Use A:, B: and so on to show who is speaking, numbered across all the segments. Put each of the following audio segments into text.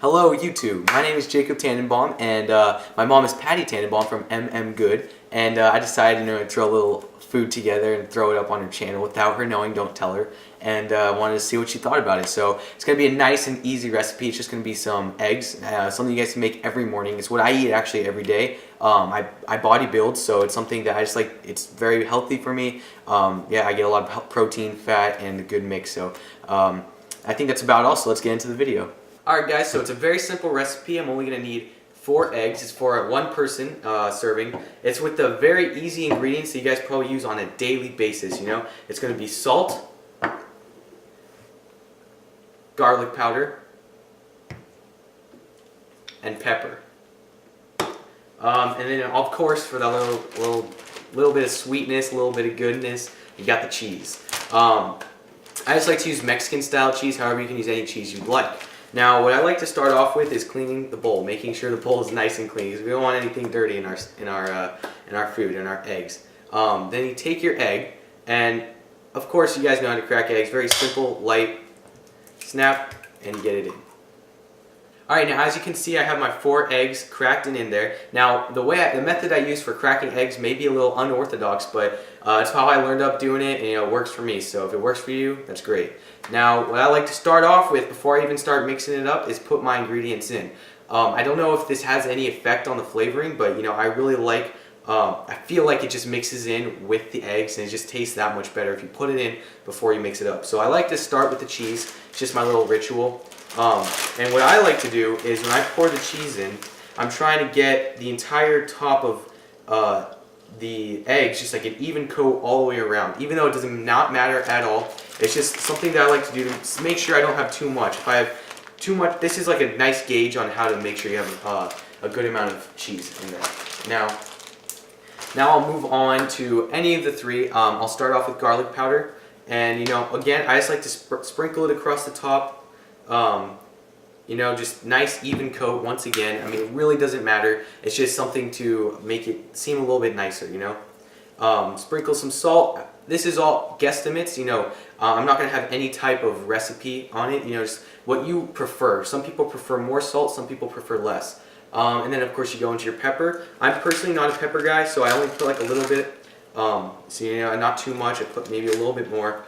A: Hello YouTube, my name is Jacob Tannenbaum and my mom is Patty Tannenbaum from Good, and I decided to throw a little food together and throw it up on her channel without her knowing, don't tell her, and wanted to see what she thought about it. So it's going to be a nice and easy recipe. It's just going to be some eggs, something you guys can make every morning. It's what I eat actually every day. I bodybuild, so it's something that I just like. It's very healthy for me. Yeah, I get a lot of protein, fat, and a good mix, so I think that's about all, so let's get into the video. Alright guys, so it's a very simple recipe. I'm only going to need 4 eggs. It's for a one person serving. It's with the very easy ingredients that you guys probably use on a daily basis, you know. It's going to be salt, garlic powder, and pepper. And then of course for that little bit of sweetness, a little bit of goodness, you got the cheese. I just like to use Mexican style cheese, however you can use any cheese you'd like. Now, what I like to start off with is cleaning the bowl, making sure the bowl is nice and clean, because we don't want anything dirty in our food, in our eggs. Then you take your egg, and of course you guys know how to crack eggs. Very simple, light, snap, and get it in. Alright, now as you can see, I have my 4 eggs cracked and in there. Now, the method I use for cracking eggs may be a little unorthodox, but it's how I learned up doing it, and it works for me. So if it works for you, that's great. Now, what I like to start off with before I even start mixing it up is put my ingredients in. I don't know if this has any effect on the flavoring, but I really like. I feel like it just mixes in with the eggs, and it just tastes that much better if you put it in before you mix it up. So I like to start with the cheese. It's just my little ritual. And what I like to do is when I pour the cheese in, I'm trying to get the entire top of the eggs just like an even coat all the way around, even though it does not matter at all. It's just something that I like to do to make sure I don't have too much. If I have too much, this is like a nice gauge on how to make sure you have a good amount of cheese in there. Now I'll move on to any of the 3. I'll start off with garlic powder, and again, I just like to sprinkle it across the top. Just nice even coat once again. I mean, it really doesn't matter. It's just something to make it seem a little bit nicer, Sprinkle some salt. This is all guesstimates, I'm not going to have any type of recipe on it, just what you prefer. Some people prefer more salt, some people prefer less. And then of course you go into your pepper. I'm personally not a pepper guy, so I only put like a little bit. Not too much. I put maybe a little bit more.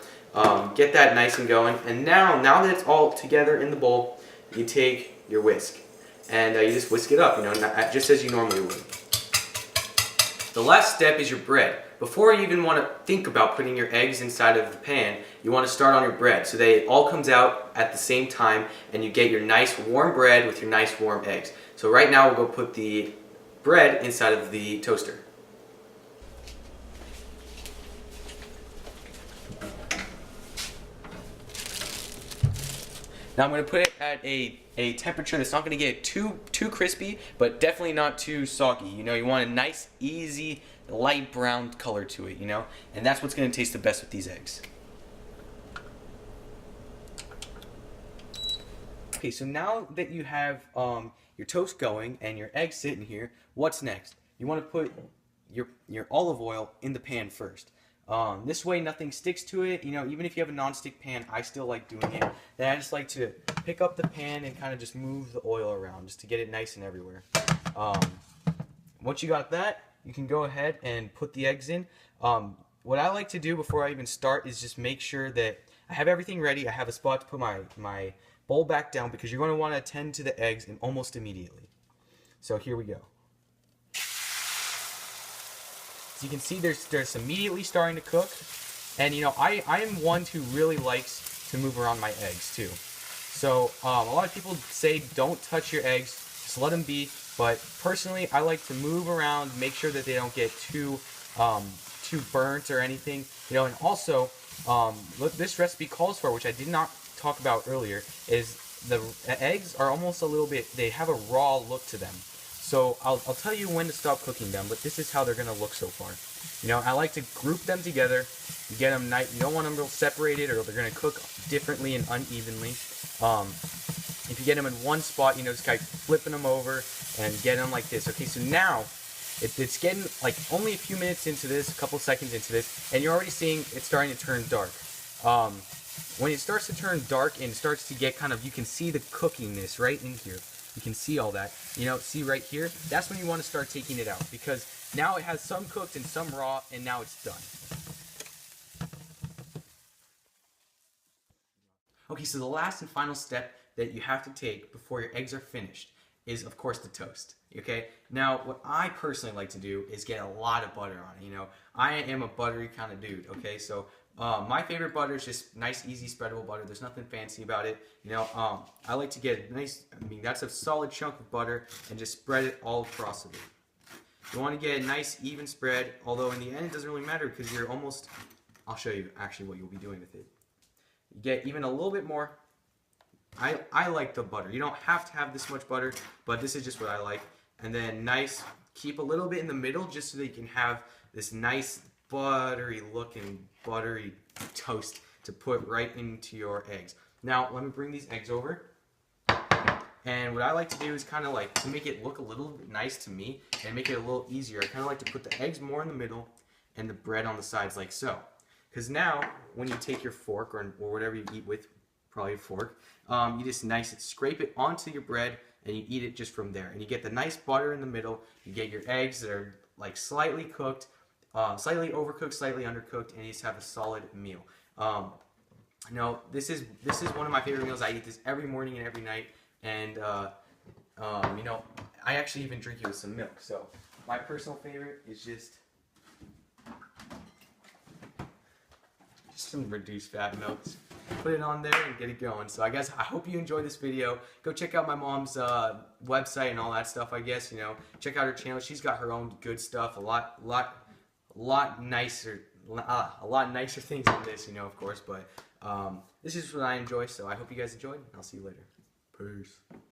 A: Get that nice and going, and now that it's all together in the bowl, you take your whisk and you just whisk it up, just as you normally would. The last step is your bread. Before you even want to think about putting your eggs inside of the pan, you want to start on your bread so that it all comes out at the same time and you get your nice warm bread with your nice warm eggs. So right now we'll go put the bread inside of the toaster. Now I'm going to put it at a temperature that's not going to get too crispy, but definitely not too soggy. You want a nice, easy, light brown color to it, and that's what's going to taste the best with these eggs. Okay, so now that you have your toast going and your eggs sitting here, what's next? You want to put your olive oil in the pan first. This way nothing sticks to it, even if you have a non-stick pan, I still like doing it. Then I just like to pick up the pan and kind of just move the oil around just to get it nice and everywhere. Once you got that, you can go ahead and put the eggs in. What I like to do before I even start is just make sure that I have everything ready. I have a spot to put my bowl back down, because you're going to want to attend to the eggs and almost immediately. So here we go. As you can see, there's immediately starting to cook, and I am one who really likes to move around my eggs too. So a lot of people say don't touch your eggs, just let them be. But personally, I like to move around, make sure that they don't get too burnt or anything. And also what this recipe calls for, which I did not talk about earlier, is the eggs are almost a little bit. They have a raw look to them. So I'll tell you when to stop cooking them, but this is how they're going to look so far. I like to group them together. You get them nice. You don't want them real separated, or they're going to cook differently and unevenly. If you get them in one spot, just kind of flipping them over and get them like this. Okay, so now it's getting like only a few minutes into this, a couple seconds into this, and you're already seeing it's starting to turn dark. When it starts to turn dark and starts to get kind of, you can see the cookiness right in here. You can see all that. You know, see right here? That's when you want to start taking it out, because now it has some cooked and some raw, and now it's done. Okay, so the last and final step that you have to take before your eggs are finished is, of course, the toast. Okay, now what I personally like to do is get a lot of butter on it. You know, I am a buttery kind of dude. Okay, so my favorite butter is just nice, easy, spreadable butter. There's nothing fancy about it. You know, I like to get a nice, I mean, that's a solid chunk of butter, and just spread it all across of it. You want to get a nice, even spread, although in the end it doesn't really matter because you're almost, I'll show you actually what you'll be doing with it. You get even a little bit more. I like the butter. You don't have to have this much butter, but this is just what I like. And then nice, keep a little bit in the middle just so that you can have this nice buttery looking, buttery toast to put right into your eggs. Now, let me bring these eggs over. And what I like to do is kind of like, to make it look a little nice to me and make it a little easier, I kind of like to put the eggs more in the middle and the bread on the sides like so. Because now, when you take your fork or whatever you eat with, probably a fork, you just scrape it onto your bread and you eat it just from there. And you get the nice butter in the middle. You get your eggs that are like slightly cooked, slightly overcooked, slightly undercooked, and you just have a solid meal. No, this is one of my favorite meals. I eat this every morning and every night, and you know, I actually even drink it with some milk. So my personal favorite is just some reduced fat milk. Put it on there and get it going. So I hope you enjoyed this video. Go check out my mom's website and all that stuff. I guess, you know, check out her channel. She's got her own good stuff. A lot nicer things than this, you know, of course. But this is what I enjoy. So I hope you guys enjoyed. I'll see you later. Peace.